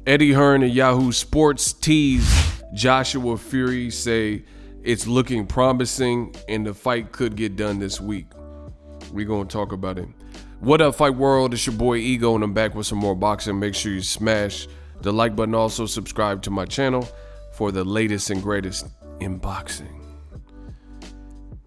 Eddie Hearn and Yahoo Sports tease Joshua Fury, say it's looking promising and the fight could get done this week. We're going to talk about it. What up, Fight World? It's your boy Ego, and I'm back with some more boxing. Make sure you smash the like button. Also, subscribe to my channel for the latest and greatest in boxing.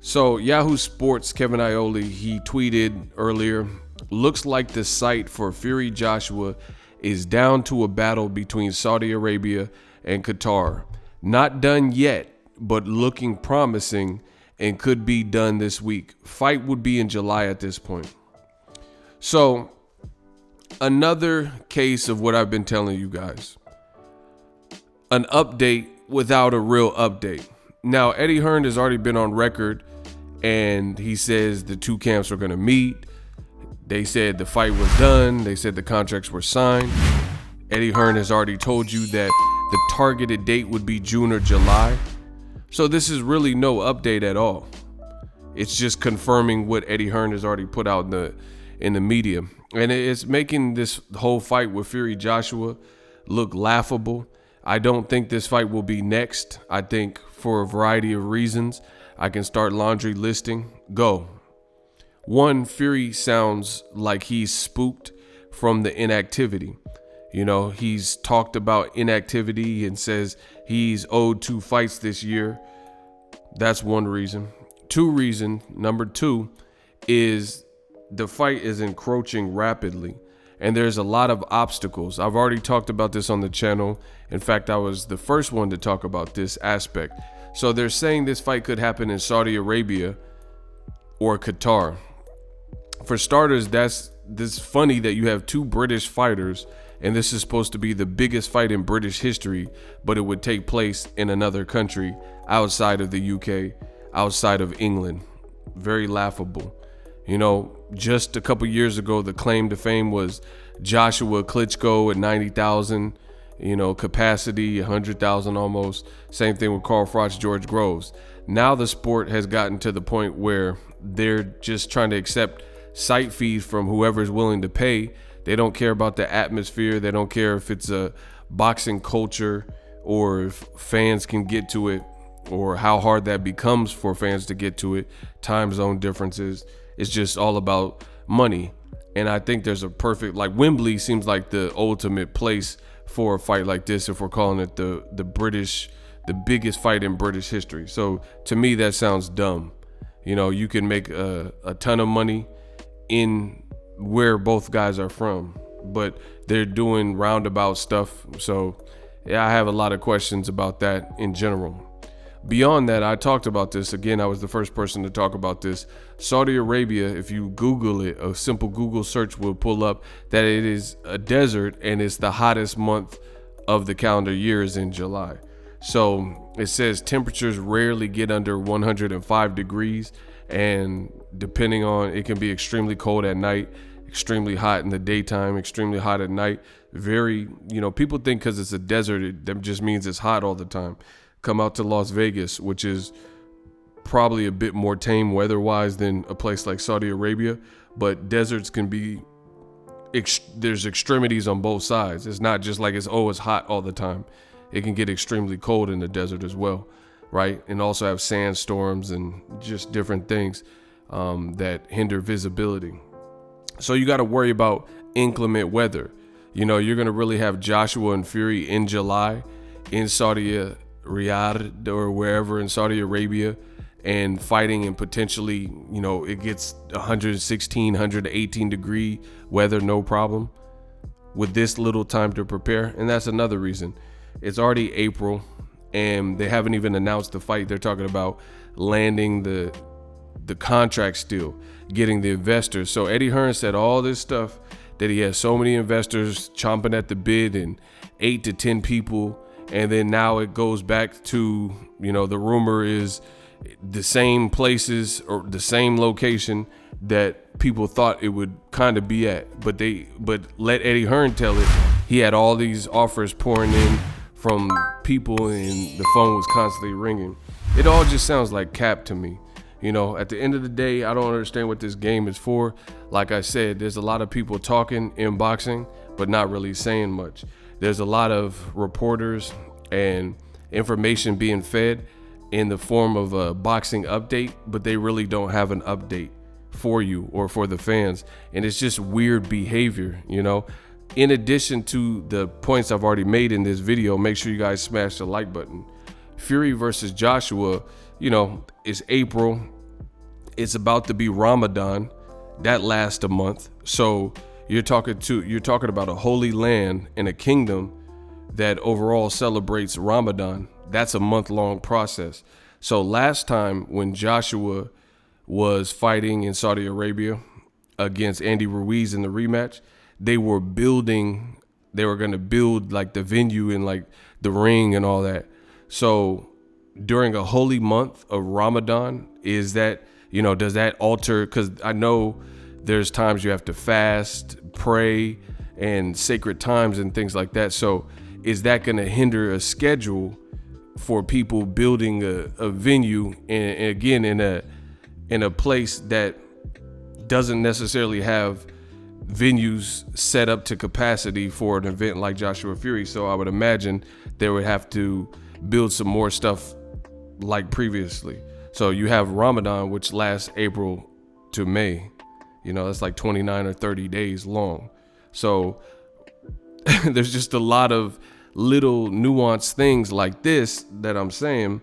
So, Yahoo Sports, Kevin Iole, he tweeted earlier, looks like the site for Fury Joshua is down to a battle between Saudi Arabia and Qatar. Not done yet, but looking promising and could be done this week. Fight would be in July at this point. So, another case of what I've been telling you guys. An update without a real update. Now, Eddie Hearn has already been on record, and he says the two camps are going to meet. They said the fight was done. They said the contracts were signed. Eddie Hearn has already told you that the targeted date would be June or July. So this is really no update at all. It's just confirming what Eddie Hearn has already put out in the media. And it's making this whole fight with Fury Joshua look laughable. I don't think this fight will be next. I think for a variety of reasons, I can start laundry listing. Go. One, Fury sounds like he's spooked from the inactivity. You know, he's talked about inactivity and says he's owed 2 fights this year. That's one reason. Number two is the fight is encroaching rapidly and there's a lot of obstacles. I've already talked about this on the channel. In fact, I was the first one to talk about this aspect. So they're saying this fight could happen in Saudi Arabia or Qatar. For starters, this funny that you have 2 British fighters and this is supposed to be the biggest fight in British history, but it would take place in another country outside of the UK, outside of England. Very laughable. You know, just a couple years ago, the claim to fame was Joshua Klitschko at 90,000, capacity, 100,000 almost. Same thing with Carl Froch, George Groves. Now the sport has gotten to the point where they're just trying to accept site fees from whoever's willing to pay. They don't care about the atmosphere. They don't care if it's a boxing culture or if fans can get to it or how hard that becomes for fans to get to it. Time zone differences. It's just all about money. And I think there's a perfect, like Wembley seems like the ultimate place for a fight like this if we're calling it the biggest fight in British history. So to me, that sounds dumb. You can make a ton of money in where both guys are from, but they're doing roundabout stuff. So yeah, I have a lot of questions about that in general. Beyond that, I talked about this. Again, I was the first person to talk about this. Saudi Arabia, if you Google it, a simple Google search will pull up that it is a desert and it's the hottest month of the calendar year is in July. So it says temperatures rarely get under 105 degrees. And depending on, it can be extremely cold at night, extremely hot in the daytime, extremely hot at night. Very, people think because it's a desert, that just means it's hot all the time. Come out to Las Vegas, which is probably a bit more tame weather-wise than a place like Saudi Arabia. But deserts can be, there's extremities on both sides. It's not just like it's hot all the time. It can get extremely cold in the desert as well. Right, and also have sandstorms and just different things that hinder visibility. So you got to worry about inclement weather. You're going to really have Joshua and Fury in July in Saudi Riyadh or wherever in Saudi Arabia and fighting, and potentially, it gets 116, 118 degree weather, no problem, with this little time to prepare. And that's another reason. It's already April. And they haven't even announced the fight. They're talking about landing the contract still, getting the investors. So Eddie Hearn said all this stuff, that he has so many investors chomping at the bid and 8 to 10 people. And then now it goes back to, the rumor is the same places or the same location that people thought it would kind of be at. But let Eddie Hearn tell it. He had all these offers pouring in from people and the phone was constantly ringing. It all just sounds like cap to me. At the end of the day, I don't understand what this game is for. Like I said, there's a lot of people talking in boxing, but not really saying much. there's a lot of reporters and information being fed in the form of a boxing update, but they really don't have an update for you or for the fans. And it's just weird behavior, you know. In addition to the points I've already made in this video, make sure you guys smash the like button. Fury versus Joshua, you know, it's April. It's about to be Ramadan. That lasts a month. So you're talking about a holy land and a kingdom that overall celebrates Ramadan. That's a month-long process. So last time when Joshua was fighting in Saudi Arabia against Andy Ruiz in the rematch, they were going to build like the venue and like the ring and all that. So during a holy month of Ramadan, is that, you know, does that alter? Because I know there's times you have to fast, pray, and sacred times and things like that. So is that going to hinder a schedule for people building a venue and again in a place that doesn't necessarily have venues set up to capacity for an event like Joshua Fury? So I would imagine they would have to build some more stuff like previously. So you have Ramadan, which lasts April to May. You know, that's like 29 or 30 days long. So there's just a lot of little nuanced things like this that I'm saying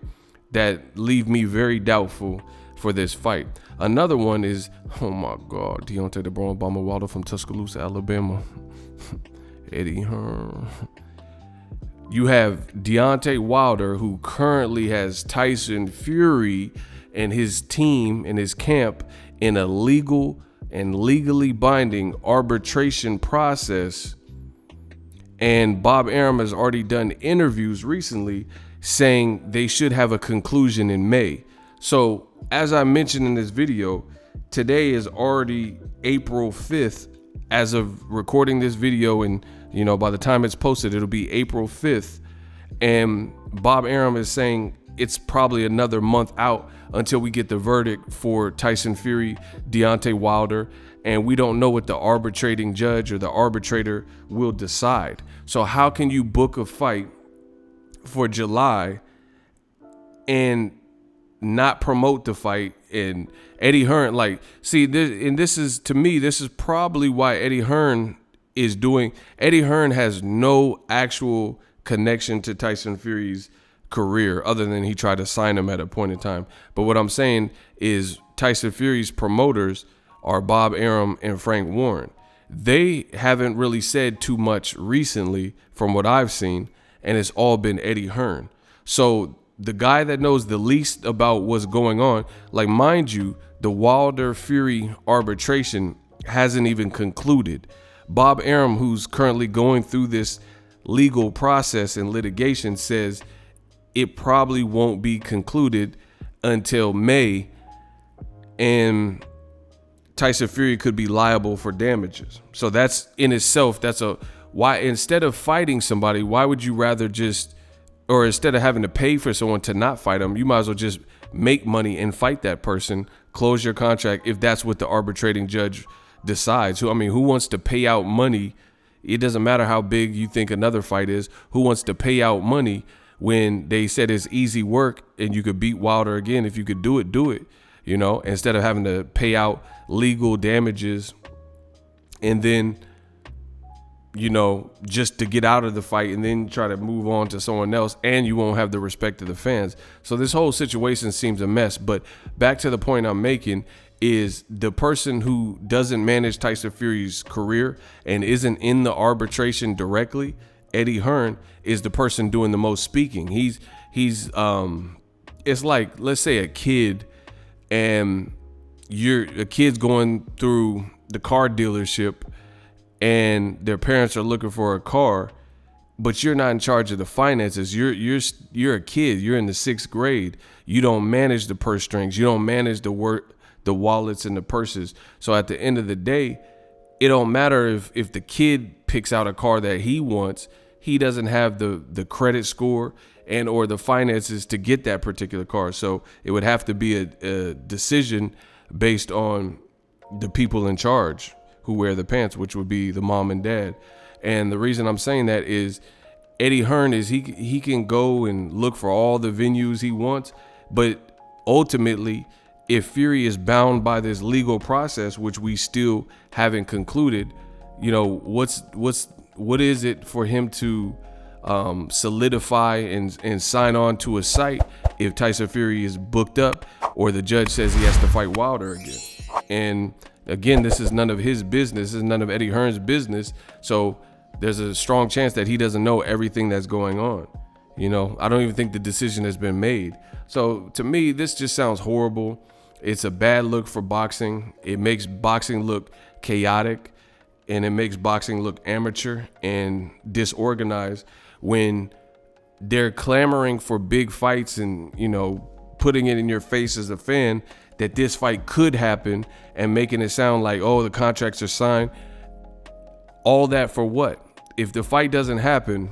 that leave me very doubtful for this fight. Another one is, oh my God, Deontay the Braun Bomber Wilder from Tuscaloosa, Alabama. Eddie Hearn. You have Deontay Wilder, who currently has Tyson Fury and his team and his camp in a legal and legally binding arbitration process. And Bob Arum has already done interviews recently saying they should have a conclusion in May. So as I mentioned in this video, today is already April 5th as of recording this video. And, you know, by the time it's posted, it'll be April 5th. And Bob Arum is saying it's probably another month out until we get the verdict for Tyson Fury, Deontay Wilder. And we don't know what the arbitrating judge or the arbitrator will decide. So how can you book a fight for July and not promote the fight? And Eddie Hearn, like, see, this is, to me, this is probably why Eddie Hearn has no actual connection to Tyson Fury's career other than he tried to sign him at a point in time. But what I'm saying is Tyson Fury's promoters are Bob Arum and Frank Warren. They haven't really said too much recently from what I've seen, and it's all been Eddie Hearn. So the guy that knows the least about what's going on, like, mind you, the Wilder Fury arbitration hasn't even concluded. Bob Arum, who's currently going through this legal process and litigation, says it probably won't be concluded until May, and Tyson Fury could be liable for damages. So that's in itself, why instead of fighting somebody, why would you rather or instead of having to pay for someone to not fight them, you might as well just make money and fight that person, close your contract if that's what the arbitrating judge decides. Who wants to pay out money? It doesn't matter how big you think another fight is. Who wants to pay out money when they said it's easy work and you could beat Wilder again? If you could do it, you know, instead of having to pay out legal damages and then, you know, just to get out of the fight and then try to move on to someone else, and you won't have the respect of the fans. So this whole situation seems a mess. But back to the point I'm making is the person who doesn't manage Tyson Fury's career and isn't in the arbitration directly, Eddie Hearn, is the person doing the most speaking. He's it's like, let's say a kid, and a kid's going through the car dealership and their parents are looking for a car, but you're not in charge of the finances. You're a kid. You're in the 6th grade. You don't manage the purse strings. You don't manage the wallets and the purses. So at the end of the day, it don't matter if the kid picks out a car that he wants. He doesn't have the credit score and or the finances to get that particular car. So it would have to be a decision based on the people in charge who wear the pants, which would be the mom and dad. And the reason I'm saying that is Eddie Hearn is he can go and look for all the venues he wants, but ultimately, if Fury is bound by this legal process, which we still haven't concluded, you know, what is it for him to solidify and sign on to a site if Tyson Fury is booked up or the judge says he has to fight Wilder again? And again, this is none of his business. This is none of Eddie Hearn's business. So there's a strong chance that he doesn't know everything that's going on. You know, I don't even think the decision has been made. So to me, this just sounds horrible. It's a bad look for boxing. It makes boxing look chaotic, and it makes boxing look amateur and disorganized when they're clamoring for big fights and, you know, putting it in your face as a fan that this fight could happen and making it sound like, oh, the contracts are signed. All that for what? If the fight doesn't happen,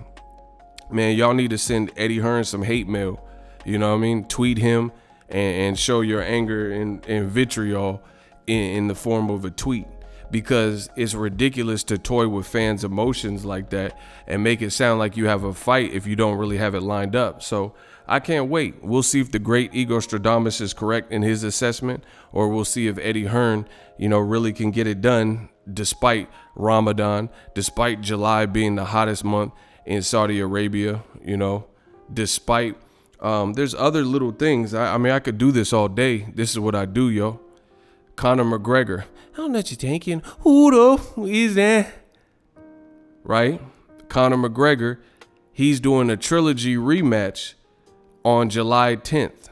man, y'all need to send Eddie Hearn some hate mail. You know what I mean? Tweet him and show your anger and vitriol in the form of a tweet, because it's ridiculous to toy with fans' emotions like that and make it sound like you have a fight if you don't really have it lined up. So I can't wait. We'll see if the great Ego Stradamus is correct in his assessment, or we'll see if Eddie Hearn, you know, really can get it done despite Ramadan, despite July being the hottest month in Saudi Arabia, you know, despite there's other little things. I mean, I could do this all day. This is what I do, yo. Conor McGregor. I don't know what you're thinking. Who though is that? Right? Conor McGregor, he's doing a trilogy rematch on July 10th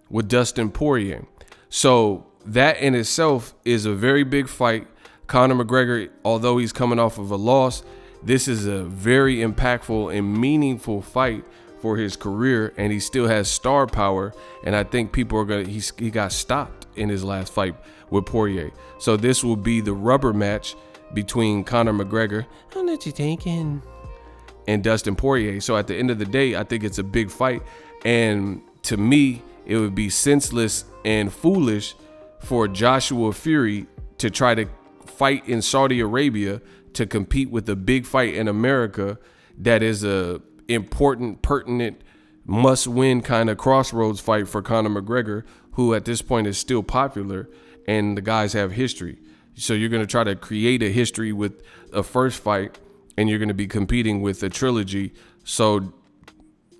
with Dustin Poirier. So that in itself is a very big fight. Conor McGregor, although he's coming off of a loss, this is a very impactful and meaningful fight for his career, and he still has star power. And I think people are gonna. He got stopped in his last fight with Poirier. So this will be the rubber match between Conor McGregor, I don't know what you're thinking, and Dustin Poirier. So at the end of the day, I think it's a big fight. And to me, it would be senseless and foolish for Joshua Fury to try to fight in Saudi Arabia to compete with a big fight in America that is a important, pertinent, must-win kind of crossroads fight for Conor McGregor, who at this point is still popular, and the guys have history. So you're going to try to create a history with a first fight, and you're going to be competing with a trilogy. So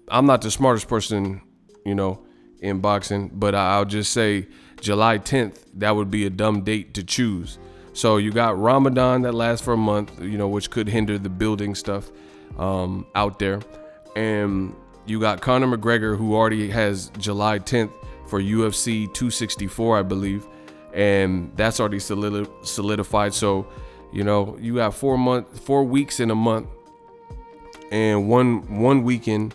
I'm not the smartest person, you know, in boxing, but I'll just say July 10th, that would be a dumb date to choose. So you got Ramadan that lasts for a month, you know, which could hinder the building stuff out there. And you got Conor McGregor, who already has July 10th for UFC 264, I believe. And that's already solidified. So, you know, you got 4 weeks in a month and one weekend.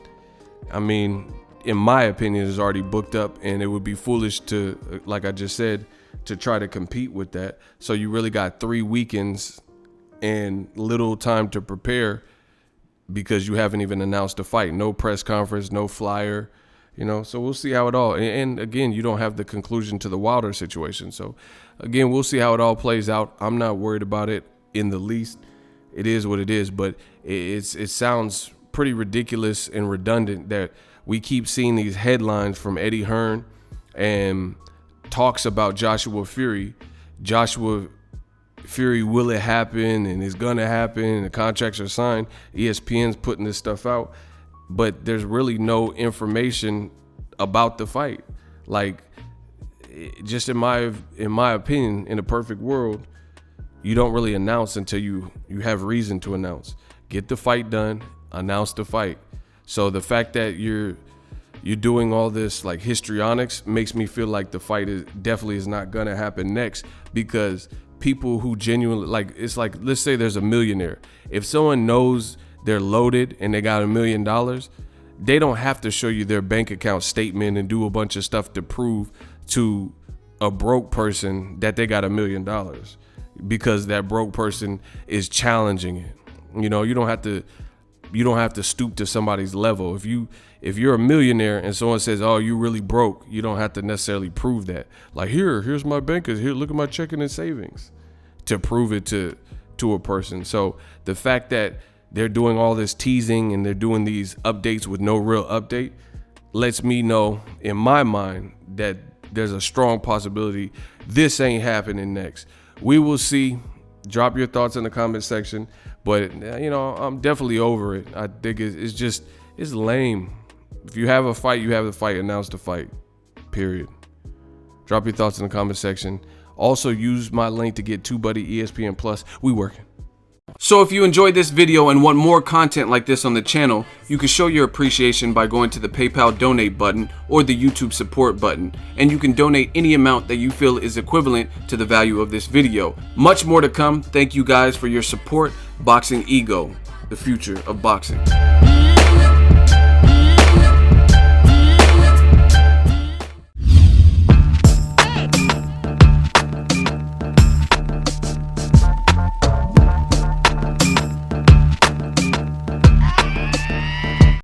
I mean, in my opinion, is already booked up, and it would be foolish to, like I just said, to try to compete with that. So you really got 3 weekends and little time to prepare, because you haven't even announced a fight. No press conference, no flyer, you know. So we'll see how it all, and again, you don't have the conclusion to the Wilder situation. So again, we'll see how it all plays out. I'm not worried about it in the least. It is what it is, but it sounds pretty ridiculous and redundant that we keep seeing these headlines from Eddie Hearn and talks about Joshua Fury. Joshua Fury, will it happen, and it's gonna happen, and the contracts are signed. ESPN's putting this stuff out, but there's really no information about the fight. Like, just in my opinion, in a perfect world, you don't really announce until you have reason to announce. Get the fight done, announce the fight. So the fact that you're doing all this like histrionics makes me feel like the fight definitely is not gonna happen next, because people who genuinely, like, it's like, let's say there's a millionaire. If someone knows they're loaded and they got $1 million, they don't have to show you their bank account statement and do a bunch of stuff to prove to a broke person that they got $1 million, because that broke person is challenging it. You know, you don't have to stoop to somebody's level. If you're a millionaire and someone says, "Oh, you really broke," you don't have to necessarily prove that. Like, here's my bankers. Here, look at my checking and savings, to prove it to to a person. So the fact that they're doing all this teasing and they're doing these updates with no real update lets me know in my mind that there's a strong possibility this ain't happening next. We will see. Drop your thoughts in the comment section. But, you know, I'm definitely over it. I think it's lame. If you have a fight, you have the fight. Announce the fight. Period. Drop your thoughts in the comment section. Also, use my link to get TUBEBUDDY ESPN Plus. We working. So if you enjoyed this video and want more content like this on the channel, you can show your appreciation by going to the PayPal donate button or the YouTube support button, and you can donate any amount that you feel is equivalent to the value of this video. Much more to come. Thank you guys for your support. Boxingego, the future of boxing.